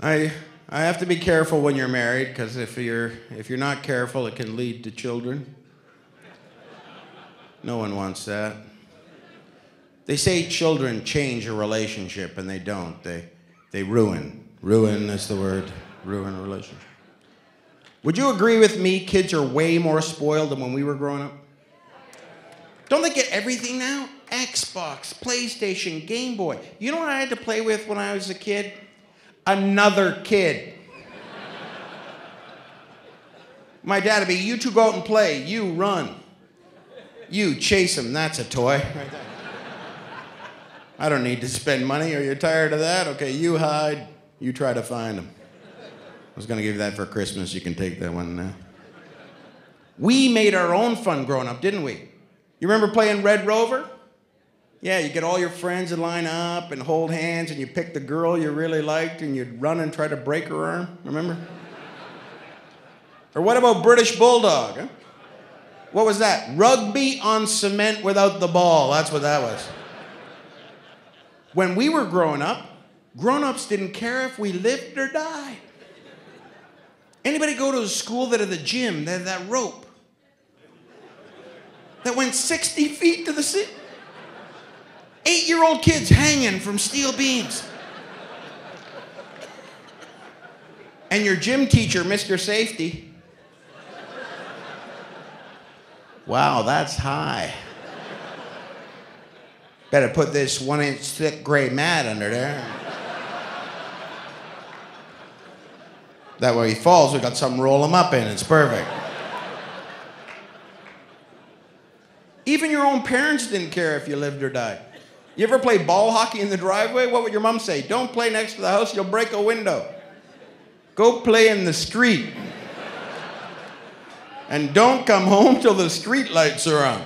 I have to be careful when you're married, because if you're not careful, it can lead to children. No one wants that. They say children change a relationship, and they don't. They ruin. Ruin is the word. Ruin a relationship. Would you agree with me? Kids are way more spoiled than when we were growing up. Don't they get everything now? Xbox, PlayStation, Game Boy. You know what I had to play with when I was a kid? Another kid. My dad would be, you two go out and play. You run. You chase him. That's a toy. Right there. I don't need to spend money. Are you tired of that? Okay, you hide. You try to find him. I was going to give you that for Christmas. You can take that one now. We made our own fun growing up, didn't we? You remember playing Red Rover? Yeah, you get all your friends to line up and hold hands, and you pick the girl you really liked, and you'd run and try to break her arm. Remember? Or what about British Bulldog? Huh? What was that? Rugby on cement without the ball. That's what that was. When we were growing up, grown-ups didn't care if we lived or died. Anybody go to a school that had the gym, that had that rope that went 60 feet to the ceiling? 8-year-old kids hanging from steel beams. And your gym teacher, Mr. Safety. Wow, that's high. Better put this 1-inch thick gray mat under there. That way he falls, we got something to roll him up in. It's perfect. Even your own parents didn't care if you lived or died. You ever play ball hockey in the driveway? What would your mom say? Don't play next to the house, you'll break a window. Go play in the street. And don't come home till the street lights are on.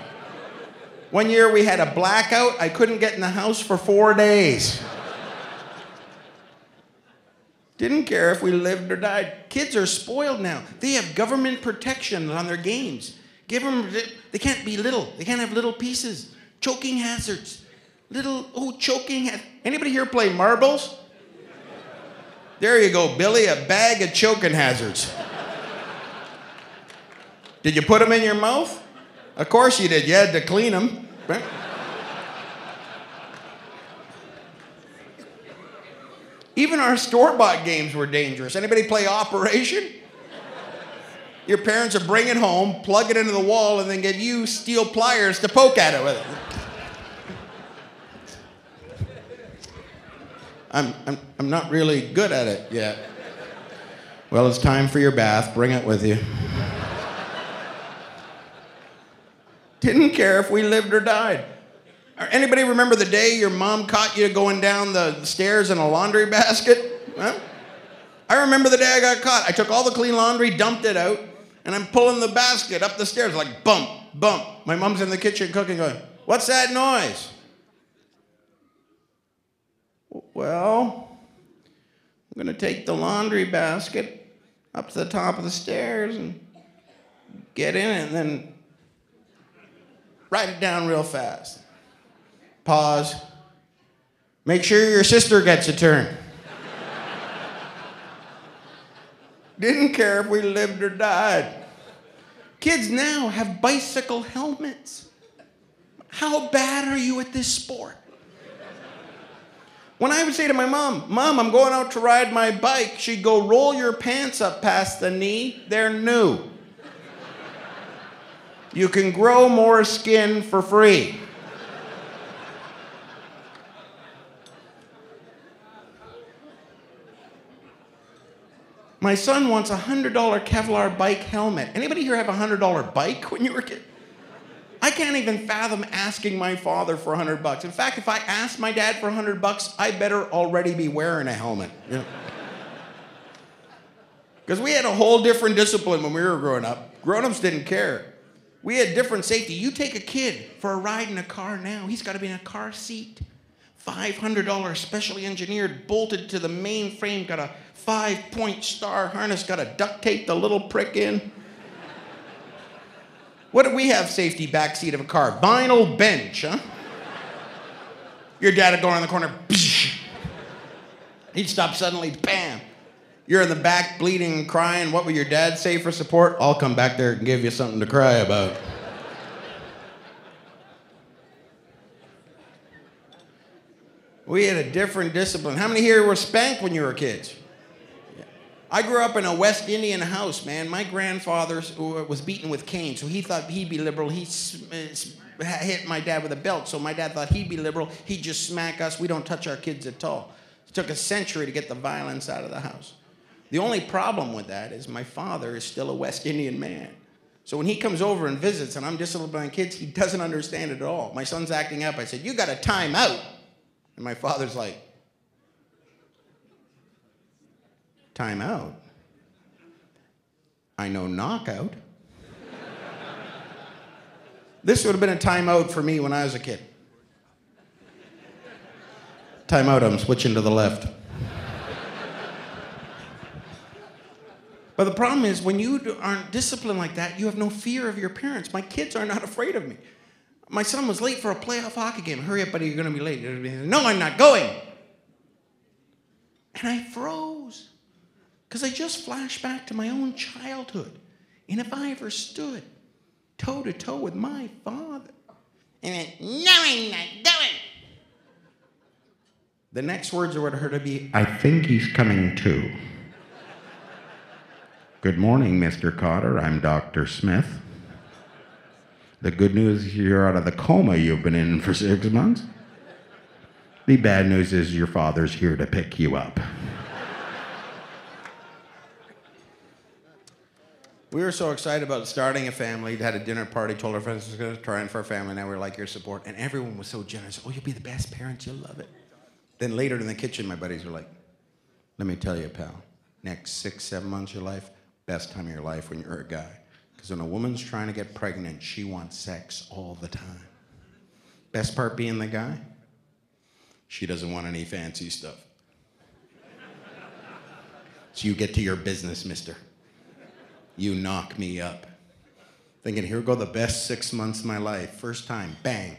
One year we had a blackout. I couldn't get in the house for 4 days. Didn't care if we lived or died. Kids are spoiled now. They have government protection on their games. Give them, they can't be little. They can't have little pieces. Choking hazards. Choking. Anybody here play marbles? There you go, Billy, a bag of choking hazards. Did you put them in your mouth? Of course you did. You had to clean them. Even our store-bought games were dangerous. Anybody play Operation? Your parents would bring it home, plug it into the wall, and then give you steel pliers to poke at it with it. I'm not really good at it yet. Well, it's time for your bath. Bring it with you. Didn't care if we lived or died. Anybody remember the day your mom caught you going down the stairs in a laundry basket? Huh? I remember the day I got caught. I took all the clean laundry, dumped it out, and I'm pulling the basket up the stairs like bump, bump. My mom's in the kitchen cooking going, what's that noise? Well, I'm going to take the laundry basket up to the top of the stairs and get in it and then write it down real fast. Pause. Make sure your sister gets a turn. Didn't care if we lived or died. Kids now have bicycle helmets. How bad are you at this sport? When I would say to my mom, Mom, I'm going out to ride my bike, she'd go, roll your pants up past the knee. They're new. You can grow more skin for free. My son wants a $100 Kevlar bike helmet. Anybody here have a $100 bike when you were a kid? I can't even fathom asking my father for $100. In fact, if I asked my dad for $100, I better already be wearing a helmet. Because we had a whole different discipline when we were growing up. Grown-ups didn't care. We had different safety. You take a kid for a ride in a car now, he's got to be in a car seat. $500, specially engineered, bolted to the main frame, got a 5-point star harness, got to duct tape the little prick in. What do we have safety backseat of a car? Vinyl bench, huh? Your dad would go around the corner, he'd stop suddenly, bam. You're in the back bleeding and crying. What would your dad say for support? I'll come back there and give you something to cry about. We had a different discipline. How many here were spanked when you were kids? I grew up in a West Indian house, man. My grandfather was beaten with cane, so he thought he'd be liberal. He hit my dad with a belt, so my dad thought he'd be liberal. He'd just smack us. We don't touch our kids at all. It took a century to get the violence out of the house. The only problem with that is my father is still a West Indian man. So when he comes over and visits and I'm disciplining kids, he doesn't understand it at all. My son's acting up. I said, you got a time out. And my father's like, time out? I know knockout. This would have been a timeout for me when I was a kid. Timeout, I'm switching to the left. But the problem is, when you aren't disciplined like that, you have no fear of your parents. My kids are not afraid of me. My son was late for a playoff hockey game. Hurry up, buddy, you're going to be late. No, I'm not going. And I froze. Because I just flashed back to my own childhood. And if I ever stood toe-to-toe with my father and went, no, I'm not going. The next words would have heard to be, I think he's coming too. Good morning, Mr. Cotter. I'm Dr. Smith. The good news is you're out of the coma you've been in for 6 months. The bad news is your father's here to pick you up. We were so excited about starting a family, had a dinner party, told our friends we were going to try and for a family, now we were like your support, and everyone was so generous. Oh, you'll be the best parents, you'll love it. Then later in the kitchen, my buddies were like, let me tell you, pal, next 6, 7 months of your life, best time of your life when you're a guy. Because when a woman's trying to get pregnant, she wants sex all the time. Best part being the guy, she doesn't want any fancy stuff. So you get to your business, mister. You knock me up. Thinking, here go the best 6 months of my life. First time, bang,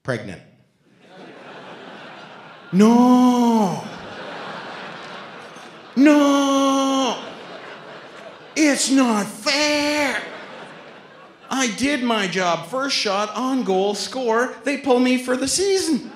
pregnant. No! No! It's not fair! I did my job. First shot, on goal, score. They pull me for the season.